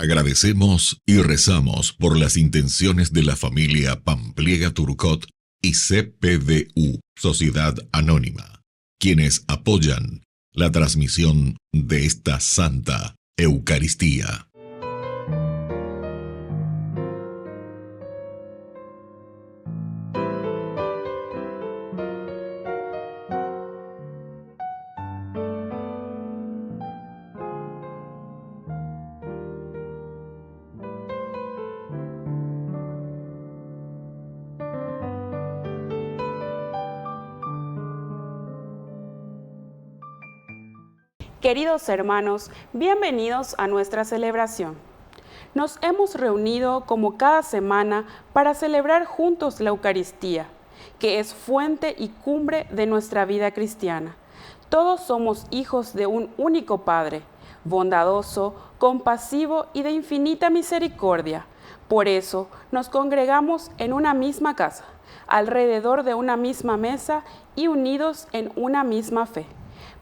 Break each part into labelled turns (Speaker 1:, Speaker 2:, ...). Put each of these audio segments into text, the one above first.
Speaker 1: Agradecemos y rezamos por las intenciones de la familia Pampliega Turcot y CPDU, Sociedad Anónima, quienes apoyan la transmisión de esta Santa Eucaristía.
Speaker 2: Queridos hermanos, bienvenidos a nuestra celebración. Nos hemos reunido como cada semana para celebrar juntos la Eucaristía, que es fuente y cumbre de nuestra vida cristiana. Todos somos hijos de un único Padre, bondadoso, compasivo y de infinita misericordia. Por eso nos congregamos en una misma casa, alrededor de una misma mesa y unidos en una misma fe.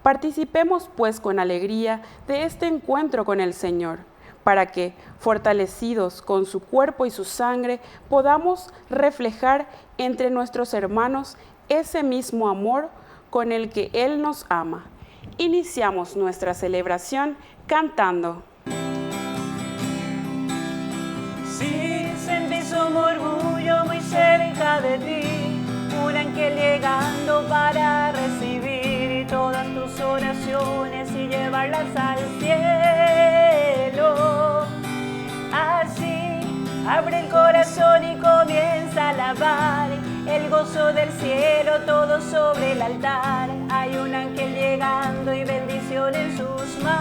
Speaker 2: Participemos pues con alegría de este encuentro con el Señor, para que, fortalecidos con su cuerpo y su sangre, podamos reflejar entre nuestros hermanos ese mismo amor con el que Él nos ama. Iniciamos nuestra celebración cantando.
Speaker 3: Sí, sentí su orgullo muy cerca de ti, un ángel llegando para recibir todas tus oraciones y llevarlas al cielo. Así, abre el corazón y comienza a alabar el gozo del cielo, todo sobre el altar. Hay un ángel llegando y bendición en sus manos.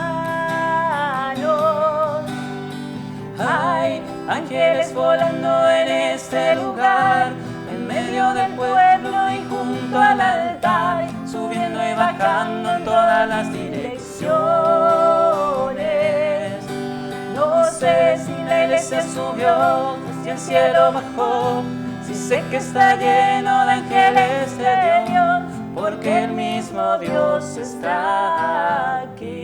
Speaker 3: Hay ángeles volando en este lugar, en medio del pueblo y junto al altar, subiendo y bajando en todas las direcciones. No sé si la iglesia subió, si el cielo bajó, si sé que está lleno de ángeles de Dios, porque el mismo Dios está aquí.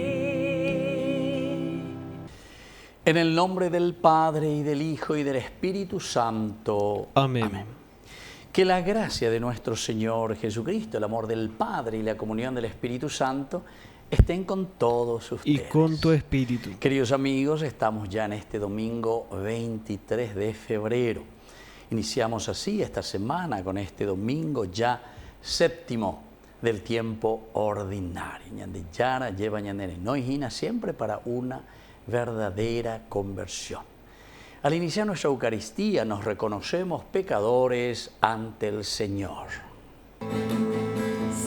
Speaker 4: En el nombre del Padre, y del Hijo, y del Espíritu Santo.
Speaker 5: Amén.
Speaker 4: Amén. Que la gracia de nuestro Señor Jesucristo, el amor del Padre y la comunión del Espíritu Santo estén con todos ustedes.
Speaker 5: Y con tu espíritu.
Speaker 4: Queridos amigos, estamos ya en este domingo 23 de febrero. Iniciamos así esta semana con este domingo ya séptimo del tiempo ordinario. Ñandillara lleva ñandere, no hijina, siempre para una verdadera conversión. Al iniciar nuestra Eucaristía nos reconocemos pecadores ante el Señor.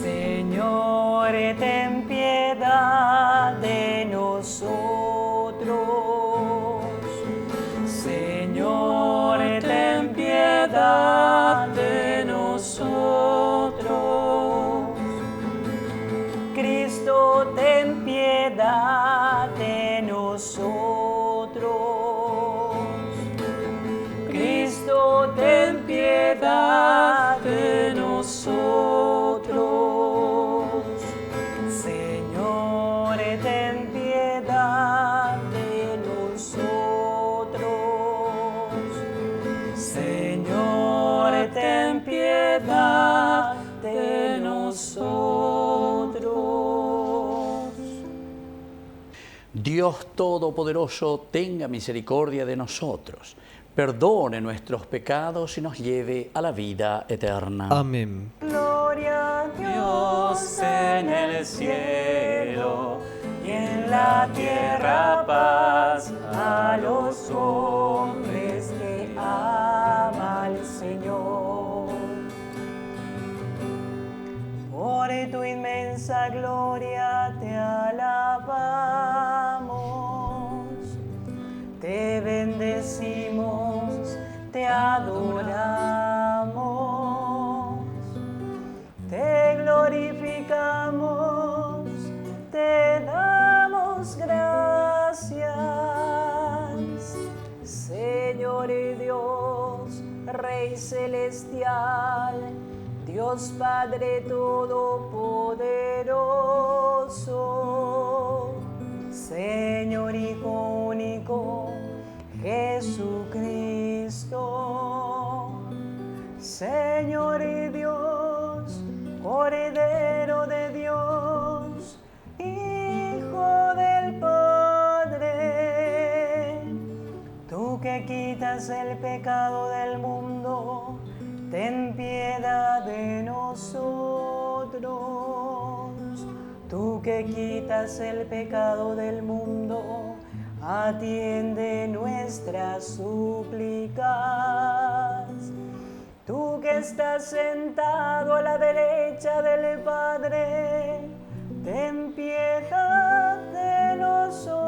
Speaker 3: Señor, ten piedad de nosotros. Señor, ten piedad de nosotros. Cristo, ten piedad de nosotros. Cristo, ten piedad de nosotros. Señor, ten piedad de nosotros. Señor, ten piedad de nosotros.
Speaker 4: Dios Todopoderoso, tenga misericordia de nosotros, perdone nuestros pecados y nos lleve a la vida eterna.
Speaker 5: Amén.
Speaker 3: Gloria a Dios en el cielo y en la tierra paz a los hombres que ama al Señor. Por tu inmensa gloria te alabamos, te bendecimos, te adoramos, te glorificamos, te damos gracias. Señor y Dios, Rey celestial, Dios Padre Todopoderoso, Señor Hijo único, Jesucristo, Señor y Dios, Cordero de Dios, Hijo del Padre, tú que quitas el pecado del mundo, ten piedad de nosotros. Tú que quitas el pecado del mundo, atiende nuestras súplicas. Tú que estás sentado a la derecha del Padre, ten piedad de nosotros.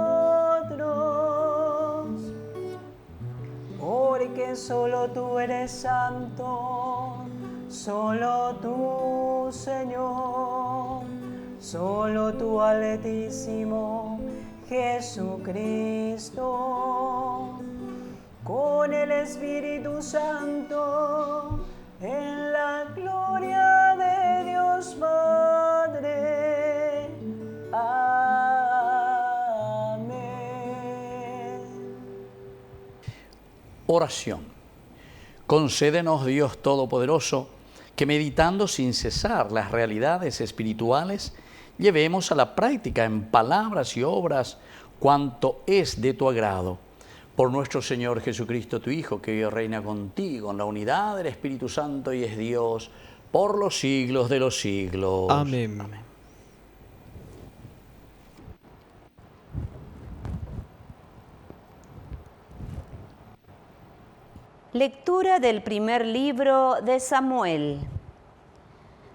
Speaker 3: Porque solo tú eres santo, solo tú, Señor, solo tú, Altísimo, Jesucristo, con el Espíritu Santo, en la gloria de Dios Padre. Amén.
Speaker 4: Oración. Concédenos, Dios Todopoderoso, que meditando sin cesar las realidades espirituales, llevemos a la práctica en palabras y obras cuanto es de tu agrado. Por nuestro Señor Jesucristo, tu Hijo, que vive y reina contigo en la unidad del Espíritu Santo y es Dios por los siglos de los siglos.
Speaker 5: Amén.
Speaker 4: Amén.
Speaker 6: Lectura del primer libro de Samuel.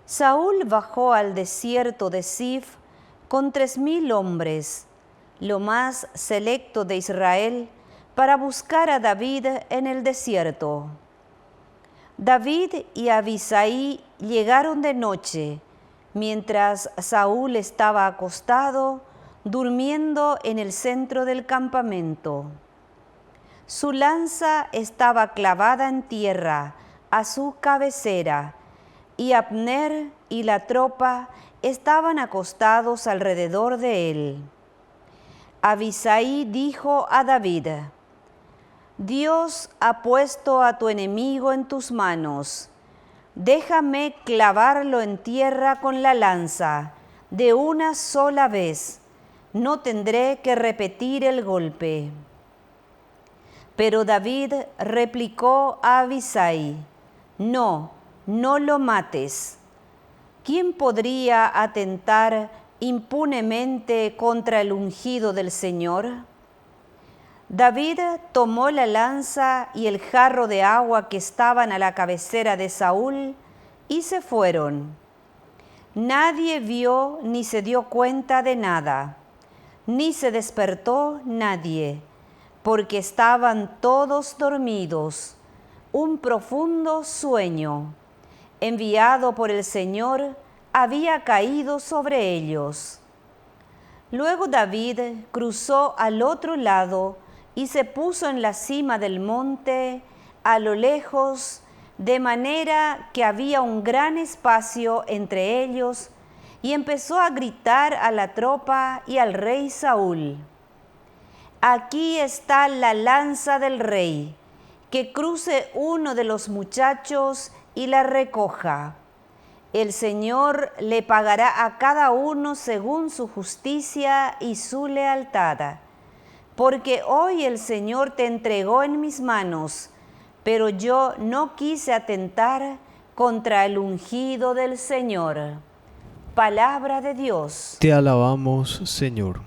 Speaker 6: Saúl bajó al desierto de Zif con 3000 hombres, lo más selecto de Israel, para buscar a David en el desierto. David y Abisai llegaron de noche, mientras Saúl estaba acostado, durmiendo en el centro del campamento. Su lanza estaba clavada en tierra a su cabecera, y Abner y la tropa estaban acostados alrededor de él. Abisai dijo a David: Dios ha puesto a tu enemigo en tus manos. Déjame clavarlo en tierra con la lanza, de una sola vez. No tendré que repetir el golpe. Pero David replicó a Abisai: No, no lo mates. ¿Quién podría atentar impunemente contra el ungido del Señor? David tomó la lanza y el jarro de agua que estaban a la cabecera de Saúl y se fueron. Nadie vio ni se dio cuenta de nada, ni se despertó nadie, porque estaban todos dormidos, un profundo sueño, enviado por el Señor, había caído sobre ellos. Luego David cruzó al otro lado y se puso en la cima del monte, a lo lejos, de manera que había un gran espacio entre ellos, y empezó a gritar a la tropa y al rey Saúl: Aquí está la lanza del rey, que cruce uno de los muchachos y la recoja. El Señor le pagará a cada uno según su justicia y su lealtad. Porque hoy el Señor te entregó en mis manos, pero yo no quise atentar contra el ungido del Señor. Palabra de Dios.
Speaker 5: Te alabamos, Señor.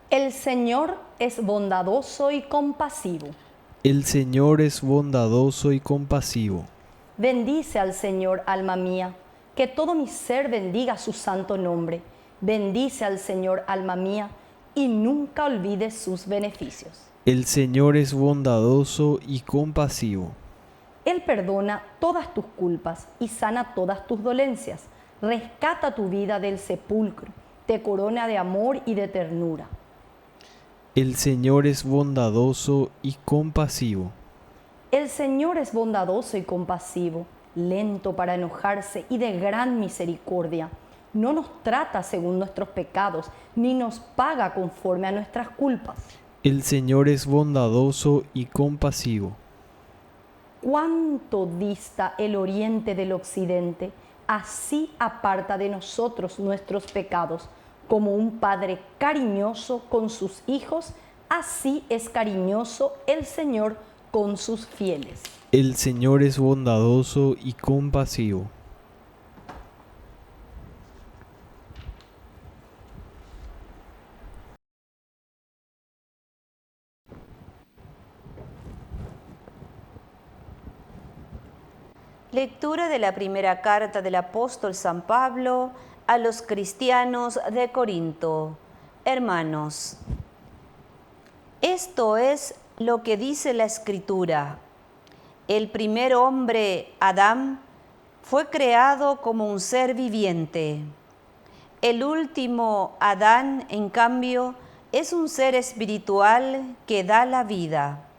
Speaker 7: El Señor es bondadoso y compasivo.
Speaker 5: El Señor es bondadoso y compasivo.
Speaker 7: Bendice al Señor, alma mía, que todo mi ser bendiga su santo nombre. Bendice al Señor, alma mía, y nunca olvides sus beneficios.
Speaker 5: El Señor es bondadoso y compasivo.
Speaker 7: Él perdona todas tus culpas y sana todas tus dolencias. Rescata tu vida del sepulcro, te corona de amor y de ternura.
Speaker 5: El Señor es bondadoso y compasivo.
Speaker 7: El Señor es bondadoso y compasivo, lento para enojarse y de gran misericordia. No nos trata según nuestros pecados, ni nos paga conforme a nuestras culpas.
Speaker 5: El Señor es bondadoso y compasivo.
Speaker 7: Cuánto dista el oriente del occidente, así aparta de nosotros nuestros pecados. Como un padre cariñoso con sus hijos, así es cariñoso el Señor con sus fieles.
Speaker 5: El Señor es bondadoso y compasivo.
Speaker 6: Lectura de la primera carta del apóstol San Pablo a los cristianos de Corinto. Hermanos, esto es lo que dice la Escritura. El primer hombre, Adán, fue creado como un ser viviente. El último, Adán, en cambio, es un ser espiritual que da la vida.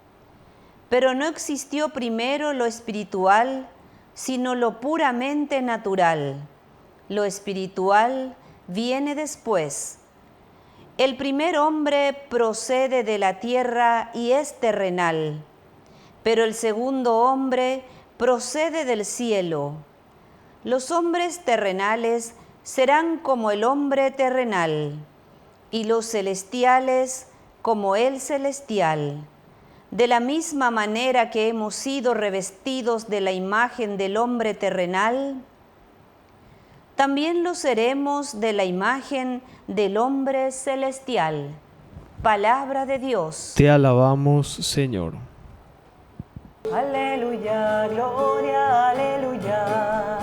Speaker 6: Pero no existió primero lo espiritual, sino lo puramente natural. Lo espiritual viene después. El primer hombre procede de la tierra y es terrenal, pero el segundo hombre procede del cielo. Los hombres terrenales serán como el hombre terrenal, y los celestiales como el celestial. De la misma manera que hemos sido revestidos de la imagen del hombre terrenal, también lo seremos de la imagen del hombre celestial. Palabra de Dios.
Speaker 5: Te alabamos, Señor.
Speaker 3: Aleluya, gloria, aleluya.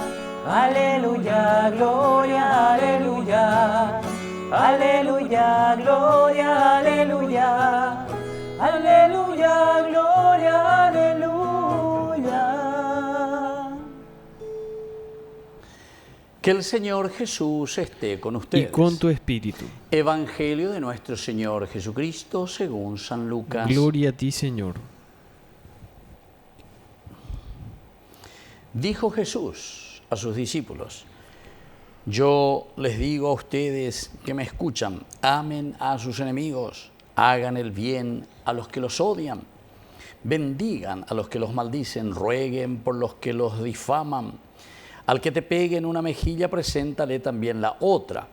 Speaker 3: Aleluya, gloria, aleluya. Aleluya, gloria, aleluya. Aleluya, gloria, aleluya.
Speaker 4: Que el Señor Jesús esté con ustedes.
Speaker 5: Y con tu espíritu.
Speaker 4: Evangelio de nuestro Señor Jesucristo según San Lucas.
Speaker 5: Gloria a ti, Señor.
Speaker 4: Dijo Jesús a sus discípulos: yo les digo a ustedes que me escuchan, amen a sus enemigos, hagan el bien a los que los odian, bendigan a los que los maldicen, rueguen por los que los difaman. Al que te pegue en una mejilla, preséntale también la otra.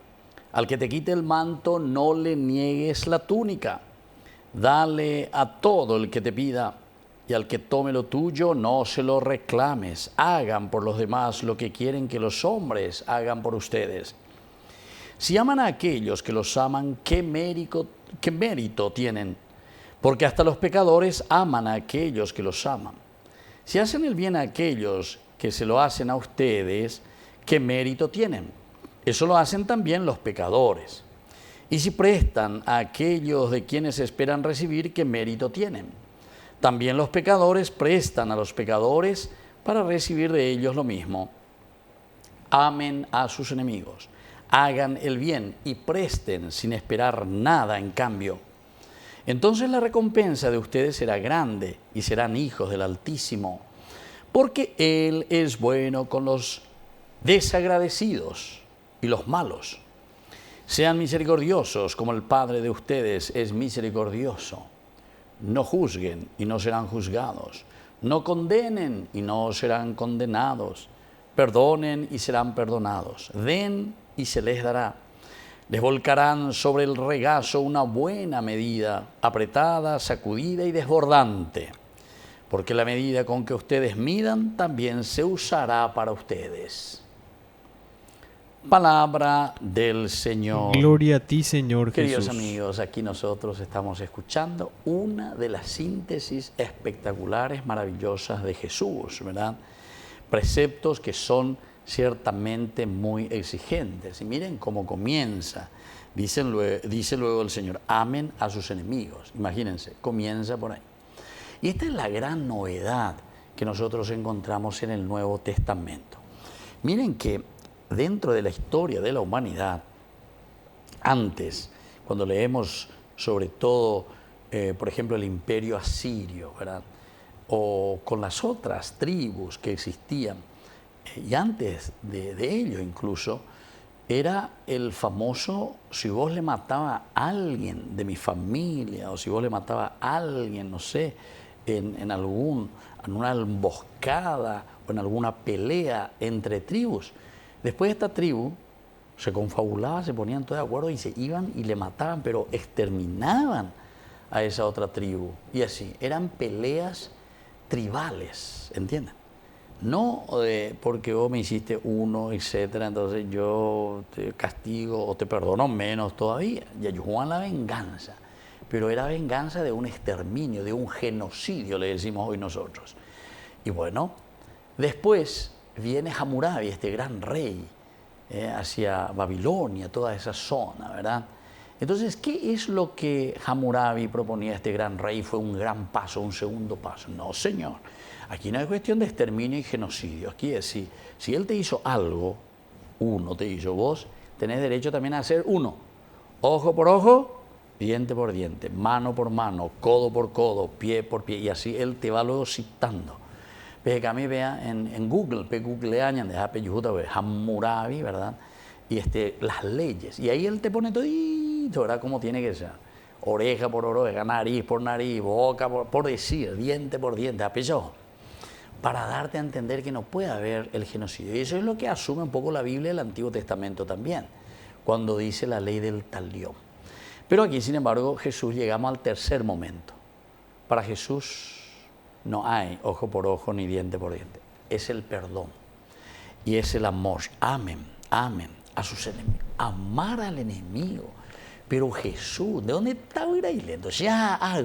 Speaker 4: Al que te quite el manto, no le niegues la túnica. Dale a todo el que te pida, y al que tome lo tuyo, no se lo reclames. Hagan por los demás lo que quieren que los hombres hagan por ustedes. Si aman a aquellos que los aman, ¿qué mérito tienen? Porque hasta los pecadores aman a aquellos que los aman. Si hacen el bien a aquellos que se lo hacen a ustedes, ¿qué mérito tienen? Eso lo hacen también los pecadores. Y si prestan a aquellos de quienes esperan recibir, ¿qué mérito tienen? También los pecadores prestan a los pecadores para recibir de ellos lo mismo. Amen a sus enemigos, hagan el bien y presten sin esperar nada en cambio. Entonces la recompensa de ustedes será grande y serán hijos del Altísimo, porque Él es bueno con los desagradecidos y los malos. Sean misericordiosos como el Padre de ustedes es misericordioso. No juzguen y no serán juzgados. No condenen y no serán condenados. Perdonen y serán perdonados. Den y se les dará. Les volcarán sobre el regazo una buena medida, apretada, sacudida y desbordante. Porque la medida con que ustedes midan también se usará para ustedes. Palabra del Señor.
Speaker 5: Gloria a ti, Señor
Speaker 4: Queridos
Speaker 5: Jesús.
Speaker 4: amigos, aquí nosotros estamos escuchando una de las síntesis espectaculares, maravillosas de Jesús, ¿verdad? Preceptos que son ciertamente muy exigentes. Y miren cómo comienza. Dice luego el Señor: amen a sus enemigos. Imagínense, comienza por ahí. Y esta es la gran novedad que nosotros encontramos en el Nuevo Testamento. Miren que dentro de la historia de la humanidad, antes, cuando leemos sobre todo, por ejemplo, el imperio asirio, ¿verdad? O con las otras tribus que existían, y antes de ello incluso, era el famoso, si vos le matabas a alguien de mi familia, o si vos le matabas a alguien, no sé, en una emboscada o en alguna pelea entre tribus, después de esta tribu se confabulaba, se ponían todos de acuerdo y se iban y le mataban, pero exterminaban a esa otra tribu. Y así, eran peleas tribales, ¿entienden? No porque vos me hiciste uno, etcétera, entonces yo te castigo o te perdono menos todavía. Ya ellos jugaban la venganza, pero era venganza de un exterminio, de un genocidio, le decimos hoy nosotros. Y bueno, después viene Hammurabi, este gran rey, hacia Babilonia, toda esa zona, ¿verdad? Entonces, ¿qué es lo que Hammurabi proponía a este gran rey? ¿Fue un gran paso, un segundo paso? No, señor. Aquí no es cuestión de exterminio y genocidio. Aquí es, si él te hizo algo, uno te hizo, vos tenés derecho también a hacer uno. Ojo por ojo, diente por diente, mano por mano, codo por codo, pie por pie. Y así él te va luego citando. Ve que a mí vea en Google, googleañan de Hammurabi, ¿verdad? Y las leyes. Y ahí él te pone todito, ¿verdad? Como tiene que ser. Oreja por oreja, nariz por nariz, boca por decir, diente por diente, apellido. Para darte a entender que no puede haber el genocidio. Y eso es lo que asume un poco la Biblia del Antiguo Testamento también, cuando dice la ley del talión. Pero aquí, sin embargo, Jesús, llegamos al tercer momento. Para Jesús no hay ojo por ojo ni diente por diente. Es el perdón y es el amor. Amén, amén a sus enemigos. Amar al enemigo. Pero Jesús, ¿de dónde está Israel? Entonces,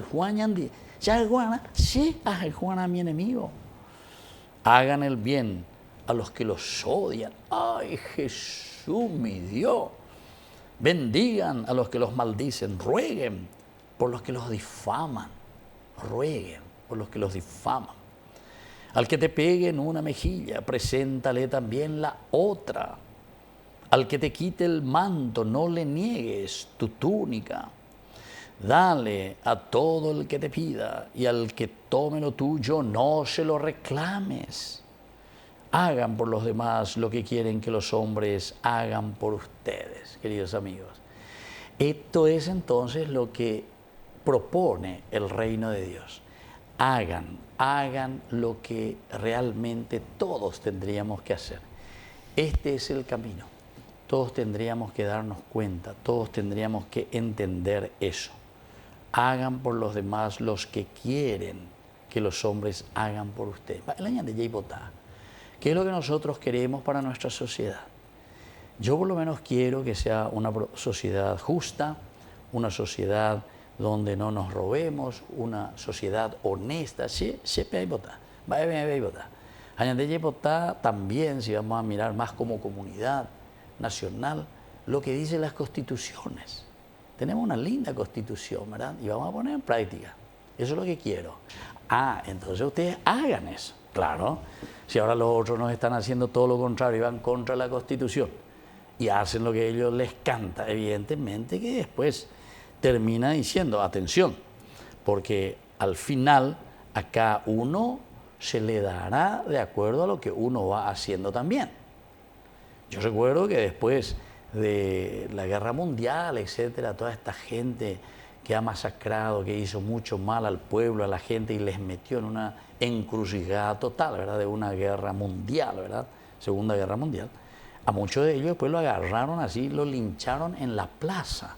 Speaker 4: Juan a mi enemigo. Hagan el bien a los que los odian. Ay, Jesús, mi Dios. Bendigan a los que los maldicen. Rueguen por los que los difaman. Rueguen por los que los difaman. Al que te pegue en una mejilla, preséntale también la otra. Al que te quite el manto, no le niegues tu túnica. Dale a todo el que te pida, y al que tome lo tuyo, no se lo reclames. Hagan por los demás lo que quieren que los hombres hagan por ustedes, queridos amigos. Esto es entonces lo que propone el reino de Dios. Hagan lo que realmente todos tendríamos que hacer. Este es el camino. Todos tendríamos que darnos cuenta, todos tendríamos que entender eso. Hagan por los demás los que quieren que los hombres hagan por ustedes. ¿Qué es lo que nosotros queremos para nuestra sociedad? Yo por lo menos quiero que sea una sociedad justa, una sociedad donde no nos robemos, una sociedad honesta. También, si vamos a mirar más como comunidad nacional, lo que dicen las constituciones. Tenemos una linda constitución, ¿verdad? Y vamos a poner en práctica. Eso es lo que quiero. Entonces ustedes hagan eso. Claro, si ahora los otros nos están haciendo todo lo contrario y van contra la constitución y hacen lo que a ellos les canta, evidentemente que después termina diciendo, atención, porque al final a cada uno se le dará de acuerdo a lo que uno va haciendo también. Yo recuerdo que después de la guerra mundial, etcétera, toda esta gente que ha masacrado, que hizo mucho mal al pueblo, a la gente, y les metió en una encrucijada total, ¿verdad?, de una guerra mundial, ¿verdad?, Segunda Guerra Mundial. A muchos de ellos después lo agarraron así, lo lincharon en la plaza,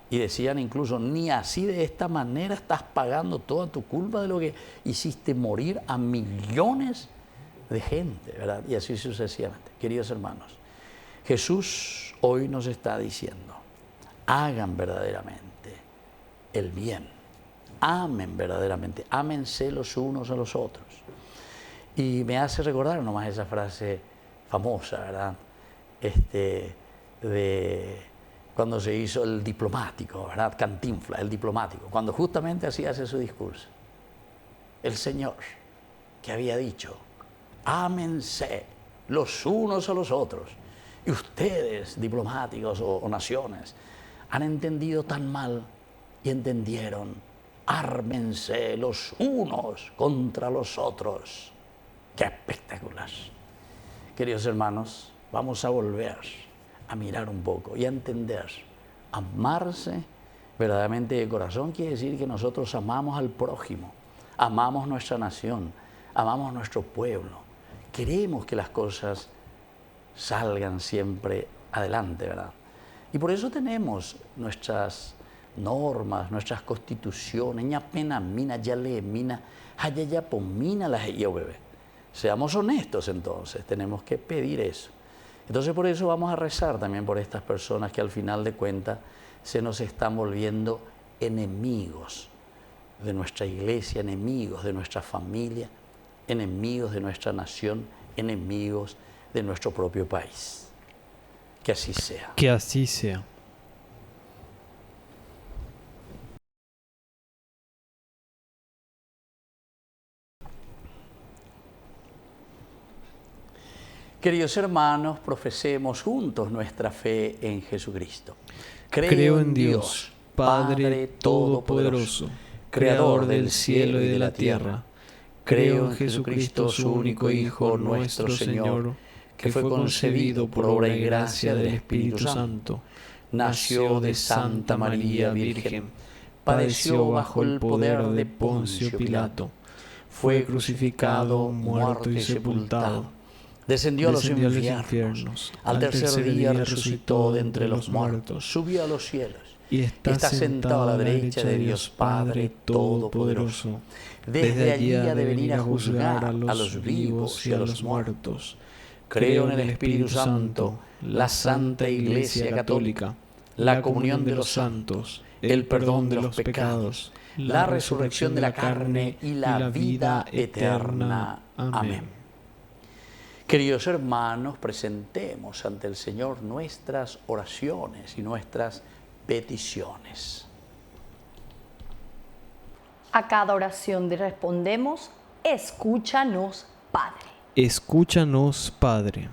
Speaker 4: y decían incluso, ni así de esta manera estás pagando toda tu culpa de lo que hiciste morir a millones de gente, ¿verdad? Y así sucesivamente. Queridos hermanos, Jesús hoy nos está diciendo, hagan verdaderamente el bien, amen verdaderamente, ámense los unos a los otros. Y me hace recordar nomás esa frase famosa, ¿verdad? De cuando se hizo el diplomático, ¿verdad? Cantinflas, el diplomático, cuando justamente así hace su discurso. El Señor, que había dicho, ámense los unos a los otros. Y ustedes, diplomáticos o naciones, han entendido tan mal y entendieron, ármense los unos contra los otros. ¡Qué espectacular! Queridos hermanos, vamos a volver a mirar un poco y a entender. Amarse verdaderamente de corazón quiere decir que nosotros amamos al prójimo, amamos nuestra nación, amamos nuestro pueblo. Queremos que las cosas salgan siempre adelante, ¿verdad? Y por eso tenemos nuestras normas, nuestras constituciones, ñapena mina, yale mina, hayayapomina las bebé. Seamos honestos entonces, tenemos que pedir eso. Entonces por eso vamos a rezar también por estas personas que al final de cuentas se nos están volviendo enemigos de nuestra iglesia, enemigos de nuestra familia, enemigos de nuestra nación, enemigos de nuestro propio país. Que así sea.
Speaker 5: Que así sea.
Speaker 4: Queridos hermanos, profesemos juntos nuestra fe en Jesucristo.
Speaker 5: Creo en Dios, Padre Todopoderoso, Creador del cielo y de la tierra. Creo en Jesucristo, su único Hijo, nuestro Señor, que fue concebido por obra y gracia del Espíritu Santo. Nació de Santa María Virgen, padeció bajo el poder de Poncio Pilato, fue crucificado, muerto y sepultado.
Speaker 4: Descendió a los infiernos, al tercer día resucitó de entre los muertos, subió a los cielos,
Speaker 5: y está sentado a la derecha de Dios Padre Todopoderoso. Desde allí ha de venir a juzgar a los vivos y a los muertos. Creo en el Espíritu Santo, la Santa Iglesia Católica, la comunión de los santos, el perdón de los pecados, la resurrección de la carne y la vida eterna. Amén.
Speaker 4: Queridos hermanos, presentemos ante el Señor nuestras oraciones y nuestras peticiones.
Speaker 7: A cada oración le respondemos, escúchanos, Padre.
Speaker 5: Escúchanos, Padre.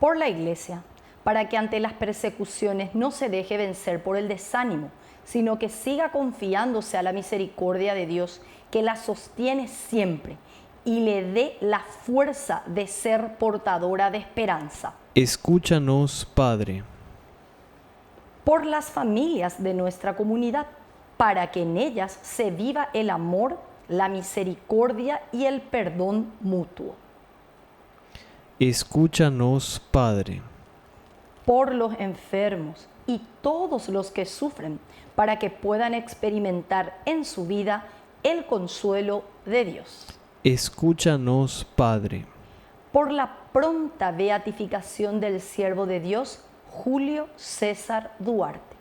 Speaker 7: Por la Iglesia, para que ante las persecuciones no se deje vencer por el desánimo, sino que siga confiándose a la misericordia de Dios, que la sostiene siempre y le dé la fuerza de ser portadora de esperanza.
Speaker 5: Escúchanos, Padre.
Speaker 7: Por las familias de nuestra comunidad, para que en ellas se viva el amor, la misericordia y el perdón mutuo.
Speaker 5: Escúchanos, Padre.
Speaker 7: Por los enfermos y todos los que sufren, para que puedan experimentar en su vida el consuelo de Dios.
Speaker 5: Escúchanos, Padre.
Speaker 7: Por la pronta beatificación del siervo de Dios, Julio César Duarte.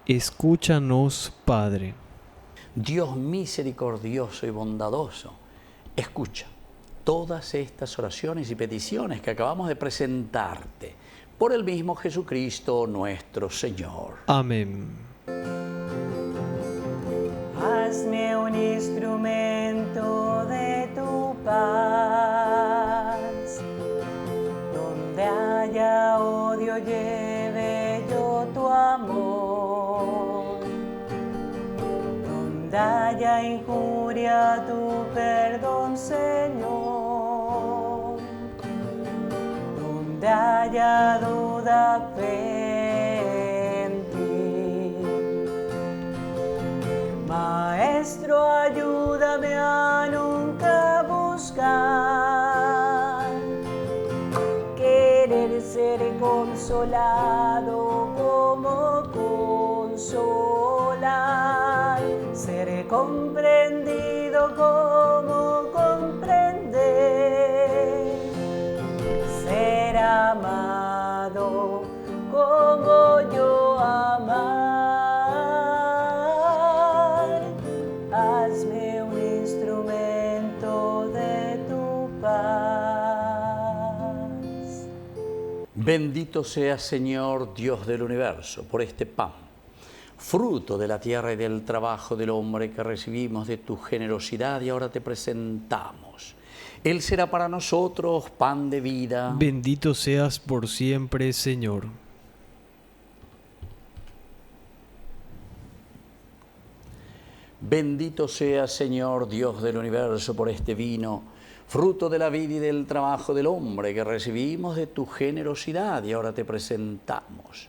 Speaker 5: Escúchanos, Padre.
Speaker 4: Dios misericordioso y bondadoso, escucha todas estas oraciones y peticiones que acabamos de presentarte por el mismo Jesucristo nuestro Señor.
Speaker 5: Amén.
Speaker 3: Hazme un instrumento de tu paz. Donde haya odio, lleve yo tu amor. Donde haya injuria, tu perdón, Señor. Donde haya duda, fe en ti. Maestro, ayúdame a nunca buscar querer ser consolado como consolar, ser comprendido como comprender, ser amado como yo amar. Hazme un instrumento de tu paz.
Speaker 4: Bendito seas, Señor, Dios del universo, por este pan, fruto de la tierra y del trabajo del hombre que recibimos de tu generosidad y ahora te presentamos. Él será para nosotros pan de vida.
Speaker 5: Bendito seas por siempre, Señor.
Speaker 4: Bendito seas, Señor, Dios del universo, por este vino, fruto de la vida y del trabajo del hombre que recibimos de tu generosidad y ahora te presentamos.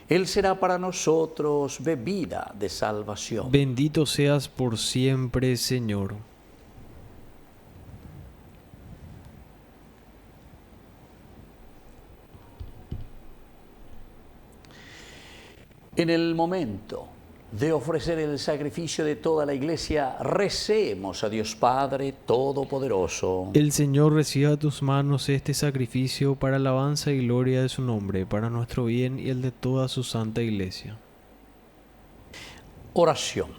Speaker 4: Él será para nosotros bebida de salvación.
Speaker 5: Bendito seas por siempre, Señor.
Speaker 4: En el momento de ofrecer el sacrificio de toda la Iglesia, recemos a Dios Padre Todopoderoso.
Speaker 5: El Señor reciba de tus manos este sacrificio para alabanza y gloria de su nombre, para nuestro bien y el de toda su santa Iglesia.
Speaker 4: Oración.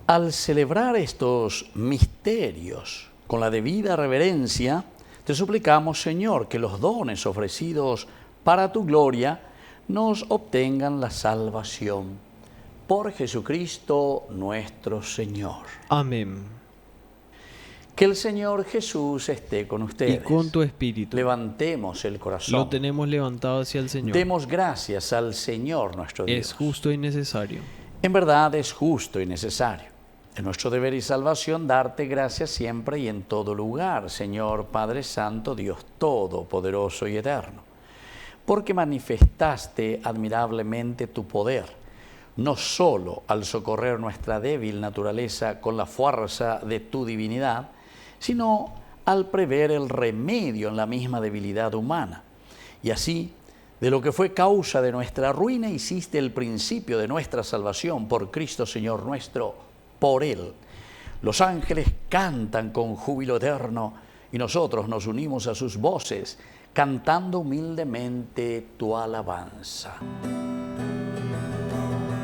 Speaker 4: Al celebrar estos misterios con la debida reverencia, te suplicamos, Señor, que los dones ofrecidos para tu gloria nos obtengan la salvación. Por Jesucristo nuestro Señor.
Speaker 5: Amén.
Speaker 4: Que el Señor Jesús esté con ustedes.
Speaker 5: Y con tu espíritu.
Speaker 4: Levantemos el corazón.
Speaker 5: Lo tenemos levantado hacia el Señor.
Speaker 4: Demos gracias al Señor nuestro Dios.
Speaker 5: Es justo y necesario.
Speaker 4: En verdad es justo y necesario. Es nuestro deber y salvación darte gracias siempre y en todo lugar, Señor Padre Santo, Dios Todopoderoso y Eterno, porque manifestaste admirablemente tu poder, no solo al socorrer nuestra débil naturaleza con la fuerza de tu divinidad, sino al prever el remedio en la misma debilidad humana. Y así, de lo que fue causa de nuestra ruina, hiciste el principio de nuestra salvación por Cristo Señor nuestro, por Él. Los ángeles cantan con júbilo eterno y nosotros nos unimos a sus voces, cantando humildemente tu alabanza.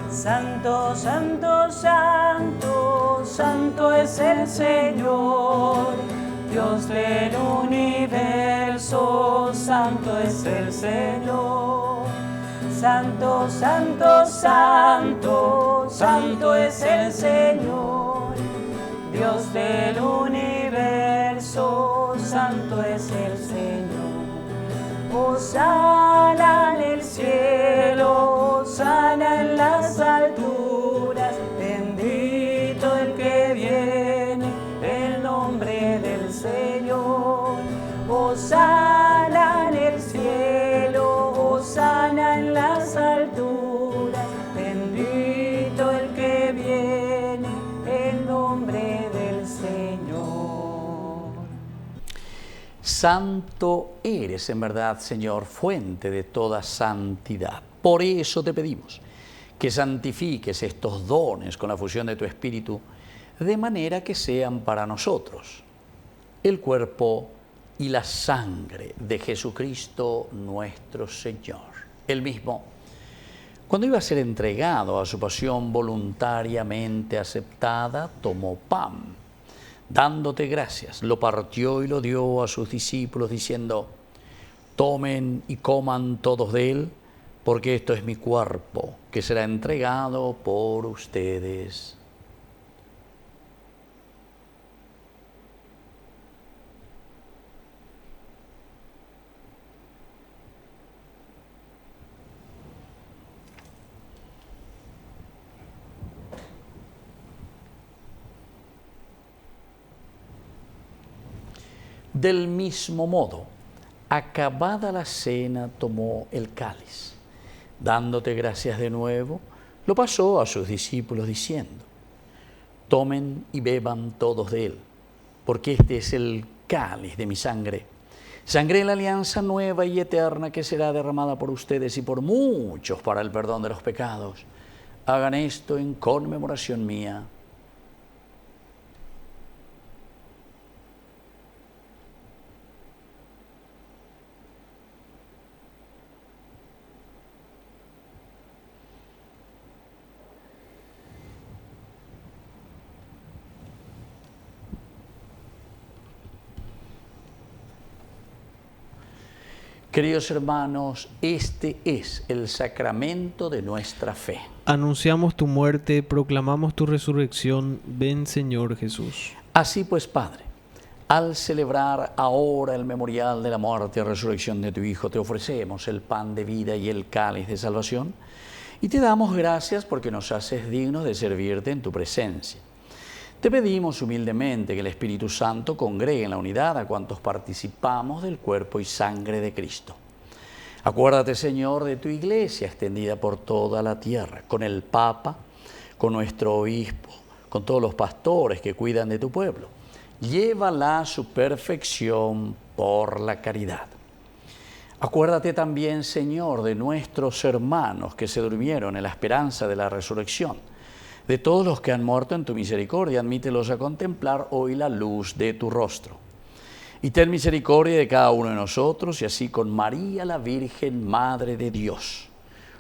Speaker 3: Santo, santo, santo, santo es el Señor, Dios del universo, santo es el Señor. Santo, santo, santo, santo es el Señor, Dios del universo, santo es el Señor. Hosana en el cielo, hosana en las alturas, bendito el que viene, el nombre del Señor. Hosana en el cielo, hosana en las alturas, bendito el que viene, el nombre del Señor.
Speaker 4: Santo eres en verdad, Señor, fuente de toda santidad. Por eso te pedimos que santifiques estos dones con la fusión de tu Espíritu, de manera que sean para nosotros el cuerpo y la sangre de Jesucristo nuestro Señor. Él mismo, cuando iba a ser entregado a su pasión voluntariamente aceptada, tomó pan. Dándote gracias, lo partió y lo dio a sus discípulos, diciendo: tomen y coman todos de él, porque esto es mi cuerpo, que será entregado por ustedes. Del mismo modo, acabada la cena, tomó el cáliz. Dándote gracias de nuevo, lo pasó a sus discípulos diciendo: tomen y beban todos de él, porque este es el cáliz de mi sangre, sangre de la alianza nueva y eterna que será derramada por ustedes y por muchos para el perdón de los pecados. Hagan esto en conmemoración mía. Queridos hermanos, este es el sacramento de nuestra fe.
Speaker 5: Anunciamos tu muerte, proclamamos tu resurrección. Ven, Señor Jesús.
Speaker 4: Así pues, Padre, al celebrar ahora el memorial de la muerte y resurrección de tu Hijo, te ofrecemos el pan de vida y el cáliz de salvación, Y te damos gracias porque nos haces dignos de servirte en tu presencia. Te pedimos humildemente que el Espíritu Santo congregue en la unidad a cuantos participamos del cuerpo y sangre de Cristo. Acuérdate, Señor, de tu iglesia extendida por toda la tierra, con el Papa, con nuestro obispo, con todos los pastores que cuidan de tu pueblo. Llévala a su perfección por la caridad. Acuérdate también, Señor, de nuestros hermanos que se durmieron en la esperanza de la resurrección, de todos los que han muerto en tu misericordia, admítelos a contemplar hoy la luz de tu rostro. Y ten misericordia de cada uno de nosotros, y así con María la Virgen, Madre de Dios,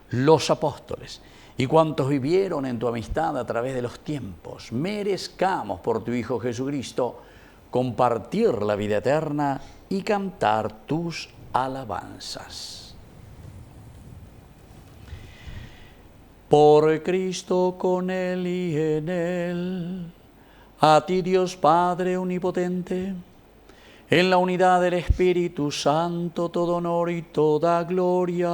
Speaker 4: los apóstoles y cuantos vivieron en tu amistad a través de los tiempos, merezcamos por tu Hijo Jesucristo compartir la vida eterna y cantar tus alabanzas. Por Cristo, con Él y en Él, a ti Dios Padre omnipotente, en la unidad del Espíritu Santo, todo honor y toda gloria,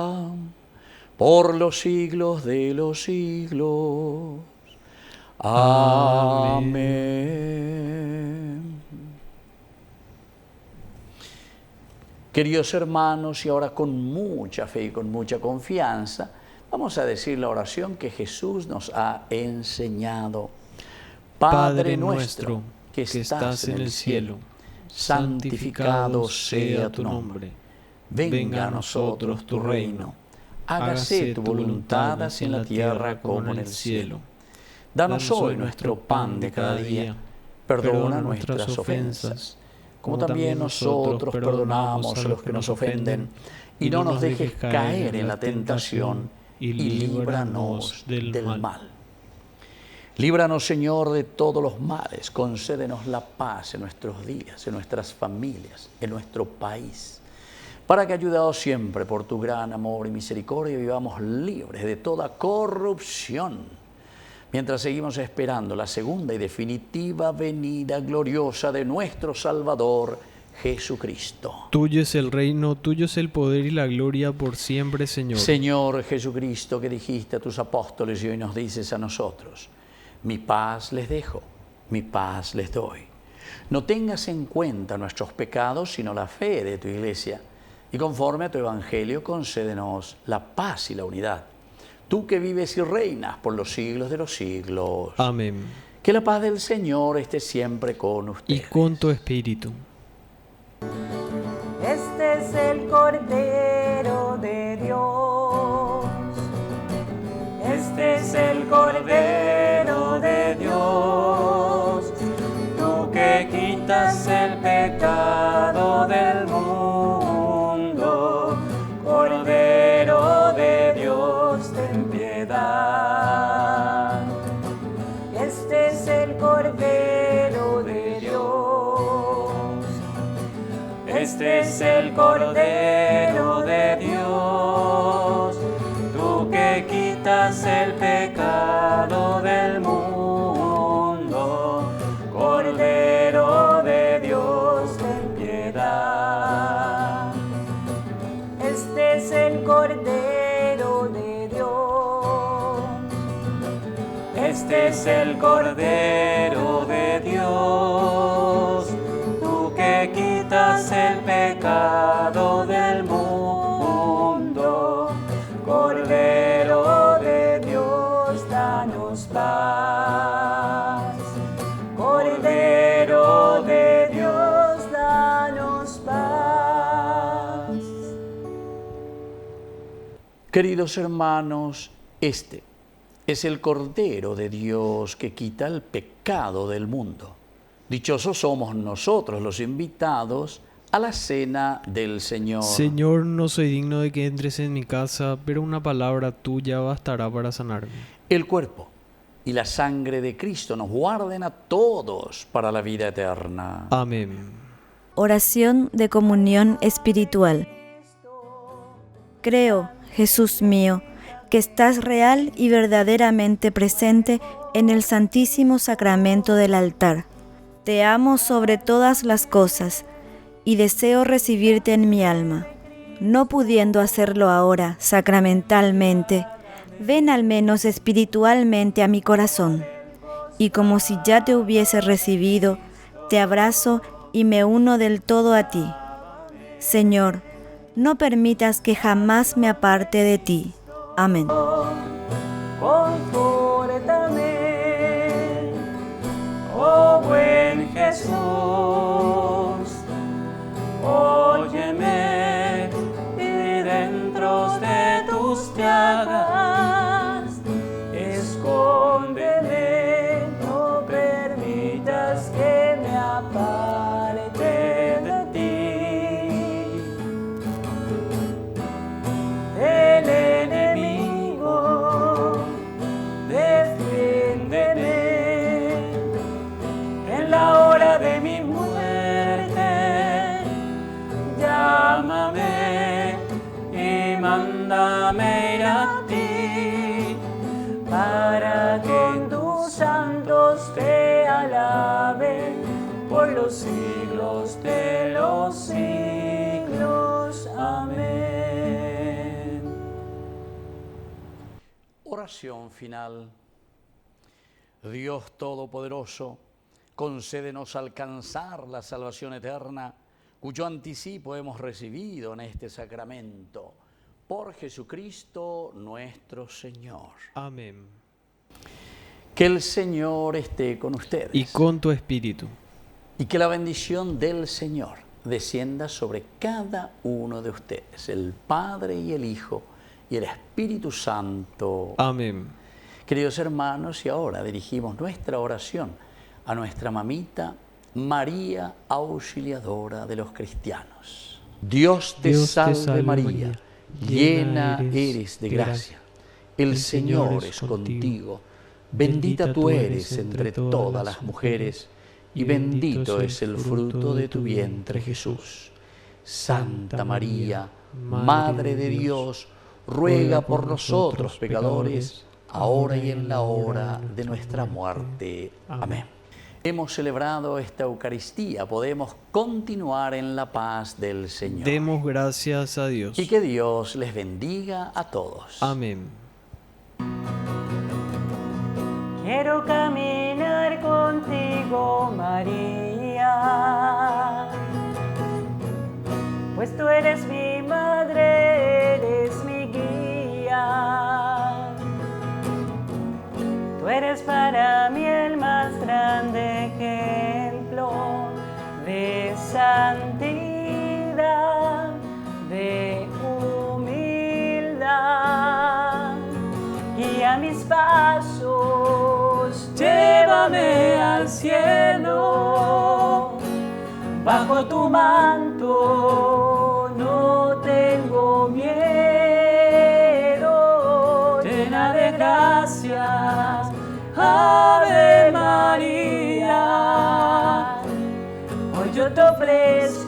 Speaker 4: por los siglos de los siglos. Amén. Queridos hermanos, y ahora con mucha fe y con mucha confianza, vamos a decir la oración que Jesús nos ha enseñado.
Speaker 5: Padre nuestro, que estás en el cielo, santificado sea tu nombre. Venga a nosotros tu reino. Hágase tu voluntad así en la tierra como en el cielo. Danos hoy nuestro pan de cada día. Perdona nuestras ofensas, como también nosotros perdonamos a los que nos ofenden. Y no nos dejes caer en la tentación, y líbranos del mal. Líbranos, Señor, de todos los males. Concédenos la paz en nuestros días, en nuestras familias, en nuestro país, para que, ayudados siempre por tu gran amor y misericordia, vivamos libres de toda corrupción, mientras seguimos esperando la segunda y definitiva venida gloriosa de nuestro Salvador Jesucristo. Tuyo es el reino, tuyo es el poder y la gloria por siempre, Señor.
Speaker 4: Señor Jesucristo, que dijiste a tus apóstoles y hoy nos dices a nosotros: mi paz les dejo, mi paz les doy. No tengas en cuenta nuestros pecados, sino la fe de tu iglesia. Y conforme a tu evangelio, concédenos la paz y la unidad. Tú que vives y reinas por los siglos de los siglos.
Speaker 5: Amén.
Speaker 4: Que la paz del Señor esté siempre con ustedes.
Speaker 5: Y con tu espíritu.
Speaker 3: Este es el Cordero de Dios. Este es el Cordero de Dios. Tú que quitas el pecado del mundo. Cordero de Dios, ten piedad. Este es el Cordero de Dios. Este es el Cordero de Dios. Tú que quitas el pecado del mundo. Cordero de Dios, ten piedad. Este es el Cordero de Dios. Este es el Cordero de Dios. Tú que quitas el pecado del mundo. Cordero de Dios, danos paz. Cordero de Dios, danos paz.
Speaker 4: Queridos hermanos, este es el Cordero de Dios que quita el pecado del mundo. Dichosos somos nosotros los invitados a la cena del Señor.
Speaker 5: Señor, no soy digno de que entres en mi casa, pero una palabra tuya bastará para sanarme.
Speaker 4: El cuerpo y la sangre de Cristo nos guarden a todos para la vida eterna.
Speaker 5: Amén.
Speaker 8: Oración de comunión espiritual. Creo, Jesús mío, que estás real y verdaderamente presente en el Santísimo Sacramento del altar. Te amo sobre todas las cosas y deseo recibirte en mi alma. No pudiendo hacerlo ahora sacramentalmente, ven al menos espiritualmente a mi corazón, y como si ya te hubiese recibido, te abrazo y me uno del todo a ti. Señor, no permitas que jamás me aparte de ti. Amén.
Speaker 3: Confórtame, oh buen Jesús, óyeme y dentro de tus llagas, escóndeme, no permitas que me aparte de ti. El enemigo, defiéndeme en la hora de mi muerte. Llámame y mándame ir a ti, para que en tus santos te alaben por los siglos de los siglos. Amén.
Speaker 4: Oración final. Dios Todopoderoso, concédenos alcanzar la salvación eterna, cuyo anticipo hemos recibido en este sacramento. Por Jesucristo nuestro Señor.
Speaker 5: Amén.
Speaker 4: Que el Señor esté con ustedes.
Speaker 5: Y con tu espíritu.
Speaker 4: Y que la bendición del Señor descienda sobre cada uno de ustedes, el Padre y el Hijo y el Espíritu Santo.
Speaker 5: Amén.
Speaker 4: Queridos hermanos, y ahora dirigimos nuestra oración a nuestra mamita María, auxiliadora de los cristianos. Dios te salve María, llena eres de gracia. El Señor es contigo. Bendita tú eres entre todas las mujeres, y bendito es el fruto de tu vientre, Jesús. Santa María, Madre de Dios, ruega por nosotros pecadores, ahora y en la hora de nuestra muerte. Amén. Hemos celebrado esta Eucaristía, podemos continuar en la paz del Señor.
Speaker 5: Demos gracias a Dios.
Speaker 4: Y que Dios les bendiga a todos.
Speaker 5: Amén.
Speaker 3: Quiero caminar contigo, María, pues tú eres mi madre, eres mi guía. Tú eres para mí el más grande ejemplo de santidad, de humildad. Guía mis pasos, llévame al cielo, bajo tu manto no tengo miedo, llena de gracias, Ave María, hoy yo te ofrezco